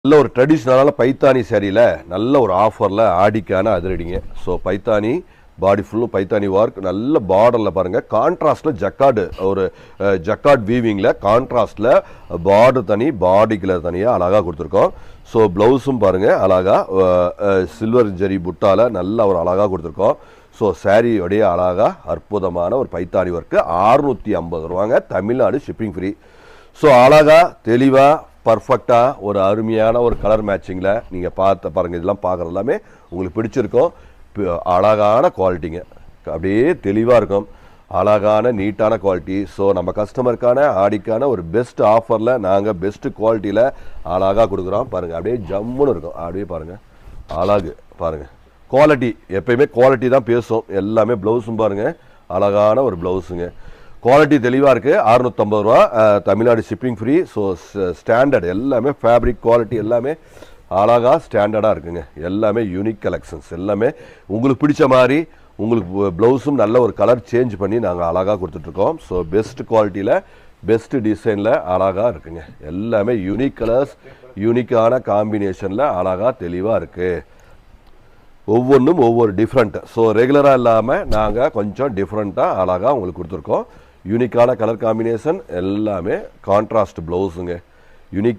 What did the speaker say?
நல்ல ஒரு ட்ரெடிஷ்னலான பைத்தானி சேரீல நல்ல ஒரு ஆஃபரில் ஆடிக்கான அதிரடிங்க. ஸோ பைத்தானி பாடி ஃபுல்லும் பைத்தானி ஒர்க் நல்ல பார்டரில் பாருங்கள். கான்ட்ராஸ்டில் ஜக்கார்டு ஒரு ஜக்கார்ட் வீவிங்கில் கான்ட்ராஸ்டில் பார்டர் தனி பாடி கலர் தனியாக அழகாக கொடுத்துருக்கோம். ஸோ ப்ளவுஸும் பாருங்கள் அழகாக சில்வர் ஜெரி புட்டால் நல்ல ஒரு அழகாக கொடுத்துருக்கோம். ஸோ சாரியோடைய அழகாக அற்புதமான ஒரு பைத்தானி ஒர்க்கு 650 ரூபாங்க. Tamil Nadu shipping free. ஸோ அழகாக தெளிவாக பர்ஃபெக்டாக ஒரு அருமையான ஒரு கலர் மேட்சிங்கில் நீங்கள் பாருங்கள். இதெல்லாம் பார்க்குறது எல்லாமே உங்களுக்கு பிடிச்சிருக்கும். அழகான குவாலிட்டிங்க, அப்படியே தெளிவாக இருக்கும். அழகான நீட்டான குவாலிட்டி. ஸோ நம்ம கஸ்டமருக்கான ஆடிக்கான ஒரு பெஸ்ட் ஆஃபரில் நாங்கள் பெஸ்ட்டு குவாலிட்டியில் அழகாக கொடுக்குறோம். பாருங்கள் அப்படியே ஜம்முன்னு இருக்கும். அப்படியே பாருங்கள் அழகு பாருங்கள். குவாலிட்டி எப்பயுமே குவாலிட்டி தான் பேசும். எல்லாமே ப்ளவுஸும் பாருங்கள் அழகான ஒரு ப்ளவுஸுங்க. குவாலிட்டி தெளிவாக இருக்குது. 650 ரூபா. Tamil Nadu shipping free. So standard எல்லாமே ஃபேப்ரிக் குவாலிட்டி எல்லாமே அழகாக ஸ்டாண்டர்டாக இருக்குங்க. எல்லாமே யூனிக் கலெக்ஷன்ஸ். எல்லாமே உங்களுக்கு பிடிச்ச மாதிரி உங்களுக்கு ப்ளவுஸும் நல்ல ஒரு கலர் சேஞ்ச் பண்ணி நாங்கள் அழகாக கொடுத்துட்ருக்கோம். ஸோ பெஸ்ட் குவாலிட்டியில் பெஸ்ட்டு டிசைனில் அழகாக இருக்குங்க. எல்லாமே யூனிக் கலர்ஸ் யூனிக்கான காம்பினேஷனில் அழகாக தெளிவாக இருக்குது. ஒவ்வொன்றும் ஒவ்வொரு டிஃப்ரெண்ட்டு. ஸோ ரெகுலராக இல்லாமல் நாங்கள் கொஞ்சம் டிஃப்ரெண்ட்டாக அழகாக உங்களுக்கு கொடுத்துருக்கோம். யூனிக்கான கலர் காம்பினேஷன் எல்லாமே கான்ட்ராஸ்ட் ப்ளவுஸுங்க. யூனிக்